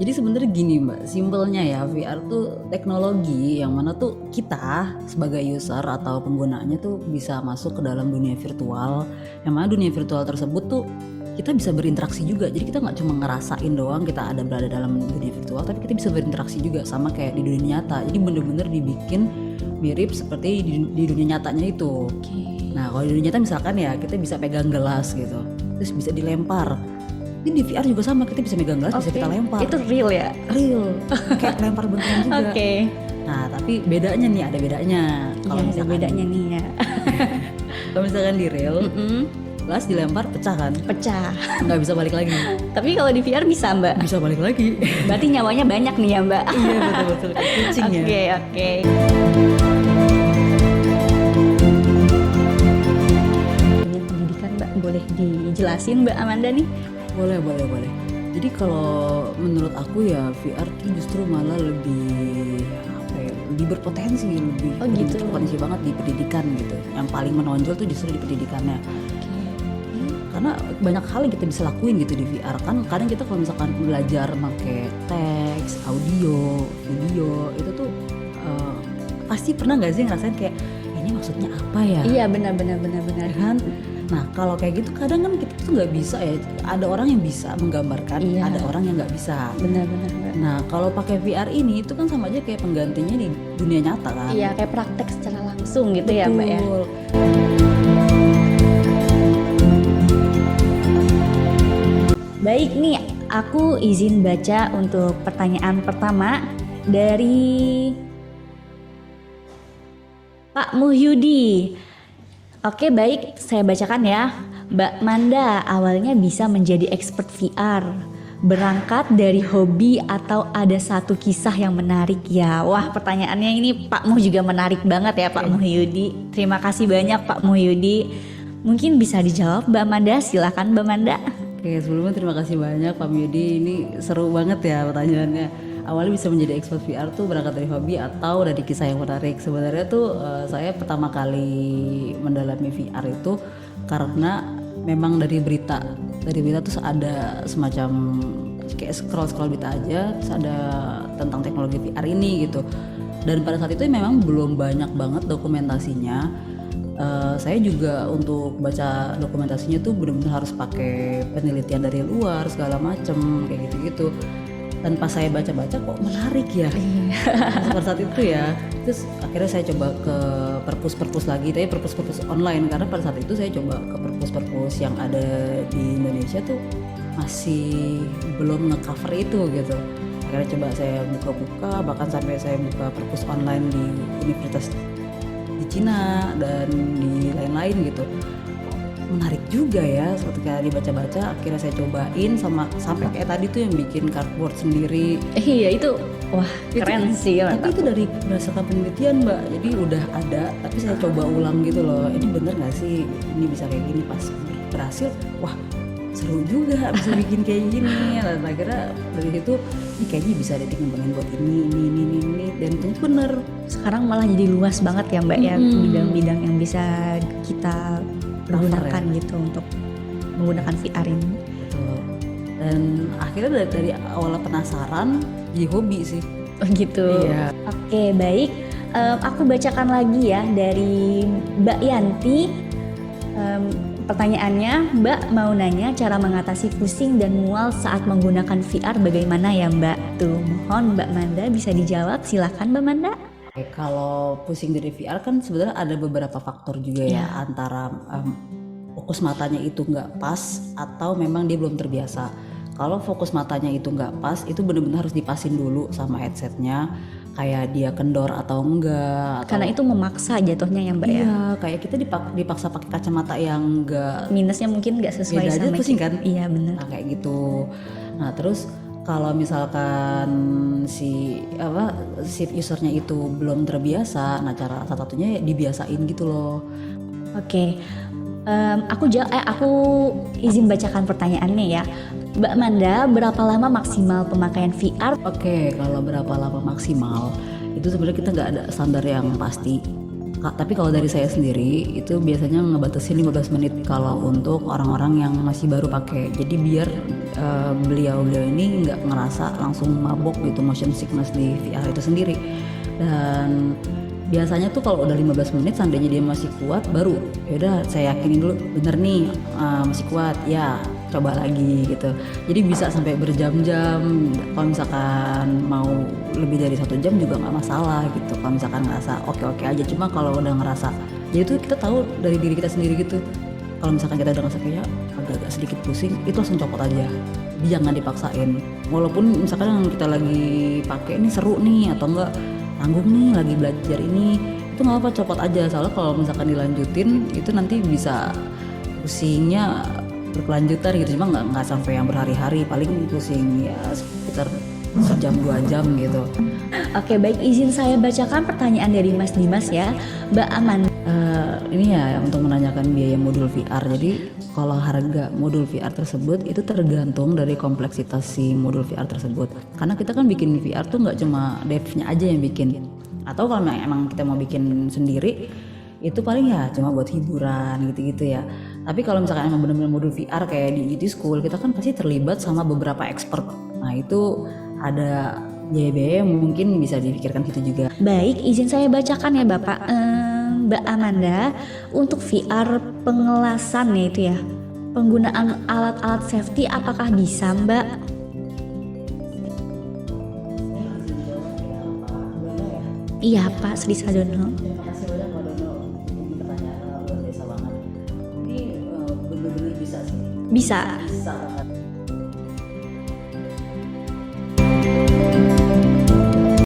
Jadi sebenarnya gini Mbak, simpelnya ya VR tuh teknologi yang mana tuh kita sebagai user atau penggunanya tuh bisa masuk ke dalam dunia virtual. Yang mana dunia virtual tersebut tuh kita bisa berinteraksi juga. Jadi kita nggak cuma ngerasain doang kita ada berada dalam dunia virtual, tapi kita bisa berinteraksi juga sama kayak di dunia nyata. Jadi bener-bener dibikin mirip seperti di dunia nyatanya itu. Nah kalau di dunia nyata misalkan ya kita bisa pegang gelas gitu, terus bisa dilempar. Ini di VR juga sama, kita bisa megang gelas, bisa kita lempar. Itu real ya? Real, kayak lempar beneran juga. Nah tapi bedanya nih, ada bedanya. Kalau misalkan bedanya nih ya. Kalau misalkan di real, gelas dilempar pecah kan? Pecah. Nggak bisa balik lagi. Tapi kalau di VR bisa Mbak? Bisa balik lagi. Berarti nyawanya banyak nih ya Mbak? Iya betul-betul, kucing ya. Oke. Dengan pendidikan Mbak, boleh dijelasin Mbak Amanda nih? Boleh. Jadi kalau menurut aku ya VR tuh justru malah lebih lebih berpotensi, lebih berpotensi banget di pendidikan gitu. Yang paling menonjol tuh justru di pendidikannya. Karena banyak hal yang kita bisa lakuin gitu di VR kan. Kadang kita kalau misalkan belajar pakai teks, audio, video itu tuh pasti pernah nggak sih ngerasain kayak ini maksudnya apa ya? Iya benar kan. Nah kalau kayak gitu kadang kan kita tuh nggak bisa ya. Ada orang yang bisa menggambarkan, ada orang yang nggak bisa. Benar. Nah kalau pakai VR ini itu kan sama aja kayak penggantinya di dunia nyata kan. Iya kayak praktek secara langsung gitu. Betul. Ya Mbak ya. Baik nih, aku izin baca untuk pertanyaan pertama dari Pak Muhyudi. Oke baik, saya bacakan ya. Mbak Manda awalnya bisa menjadi expert VR. Berangkat dari hobi atau ada satu kisah yang menarik ya? Wah pertanyaannya ini Pak Muh juga menarik banget ya Pak Muhyudi. Terima kasih banyak Pak Muhyudi. Mungkin bisa dijawab Mbak Manda, silakan Mbak Manda. Oke sebelumnya terima kasih banyak Pak Muhyudi. Ini seru banget ya pertanyaannya. Awalnya bisa menjadi expert VR tuh berangkat dari hobi atau dari kisah yang menarik. Sebenarnya tuh saya pertama kali mendalami VR itu karena memang dari berita tuh ada semacam kayak scroll berita aja, terus ada tentang teknologi VR ini gitu. Dan pada saat itu memang belum banyak banget dokumentasinya. Saya juga untuk baca dokumentasinya tuh benar-benar harus pakai penelitian dari luar segala macem kayak gitu-gitu. Dan pas saya baca-baca kok menarik ya pada saat itu ya. Terus akhirnya saya coba ke perpus lagi, tapi perpus online karena pada saat itu saya coba ke perpus yang ada di Indonesia tuh masih belum nge-cover itu gitu. Akhirnya coba saya buka-buka, bahkan sampai saya buka perpus online di universitas di Cina dan di lain-lain gitu. Menarik juga ya, ketika dibaca-baca akhirnya saya cobain sampai kayak tadi tuh yang bikin cardboard sendiri. Iya itu wah keren sih. Tapi itu dari berdasarkan penelitian Mbak, jadi udah ada tapi saya coba ulang gitu loh. Ini bener gak sih ini bisa kayak gini? Pas berhasil, wah seru juga bisa bikin kayak gini. Dan akhirnya dari situ ini kayaknya bisa deh dikembangin buat ini dan itu bener. Sekarang malah jadi luas banget ya Mbak ya bidang-bidang yang bisa kita gunakan ya. Gitu untuk menggunakan VR ini. Betul. Dan akhirnya dari awal penasaran jadi hobi sih. Oh gitu. Iya. Oke baik. Aku bacakan lagi ya dari Mbak Yanti. Pertanyaannya, Mbak mau nanya cara mengatasi pusing dan mual saat menggunakan VR bagaimana ya Mbak? Tuh mohon Mbak Manda bisa dijawab, silakan Mbak Manda. Kalau pusing dari VR kan sebenarnya ada beberapa faktor juga ya, antara fokus matanya itu nggak pas atau memang dia belum terbiasa. Kalau fokus matanya itu nggak pas, itu benar-benar harus dipasin dulu sama headsetnya, kayak dia kendor atau enggak. Karena itu memaksa jatuhnya ya Mbak ya. Iya, kayak kita dipaksa pakai kacamata yang nggak minusnya mungkin nggak sesuai sama pusing kan? Iya benar. Nah kayak gitu. Nah terus kalau misalkan si usernya itu belum terbiasa, nah cara satu-satunya dibiasain gitu loh. Oke. Aku izin bacakan pertanyaannya ya. Mbak Manda, berapa lama maksimal pemakaian VR? Oke, kalau berapa lama maksimal itu sebenarnya kita nggak ada standar yang pasti. Tapi kalau dari saya sendiri itu biasanya ngebatasin 15 menit kalau untuk orang-orang yang masih baru pakai. Jadi biar beliau-beliau ini nggak ngerasa langsung mabok gitu, motion sickness di VR itu sendiri. Dan biasanya tuh kalau udah 15 menit seandainya dia masih kuat baru yaudah saya yakinin dulu bener nih masih kuat ya coba lagi gitu. Jadi bisa sampai berjam-jam, kalau misalkan mau lebih dari 1 jam juga nggak masalah gitu kalau misalkan ngerasa oke-oke aja. Cuma kalau udah ngerasa jadi tuh kita tahu dari diri kita sendiri gitu, kalau misalkan kita udah ngerasa kayak agak-agak sedikit pusing itu langsung copot aja, jangan dipaksain. Walaupun misalkan yang kita lagi pakai ini seru nih atau enggak tanggung nih lagi belajar ini, itu nggak apa copot aja. Soalnya kalau misalkan dilanjutin itu nanti bisa pusingnya berkelanjutan gitu. Cuma nggak sampai yang berhari-hari, paling pusing ya sekitar 1 jam 2 jam gitu. Oke, baik, izin saya bacakan pertanyaan dari Mas Dimas ya. Mbak Aman, Ini ya untuk menanyakan biaya modul VR. Jadi kalau harga modul VR tersebut itu tergantung dari kompleksitas si modul VR tersebut. Karena kita kan bikin VR tuh nggak cuma devnya aja yang bikin. Atau kalau emang kita mau bikin sendiri itu paling ya cuma buat hiburan gitu-gitu ya. Tapi kalau misalkan emang benar-benar modul VR kayak di IT School, kita kan pasti terlibat sama beberapa expert. Nah itu ada biaya-biaya yang mungkin bisa dipikirkan gitu juga. baik, izin saya bacakan ya Bapak. Mbak Amanda, untuk VR pengelasan ya itu ya, penggunaan alat-alat safety apakah bisa Mbak? Iya Pak Sri Sadono. Terima kasih banyak Mbak Dono. Ini pertanyaan luar biasa banget. Ini benar-benar bisa sih. Bisa. Bisa banget.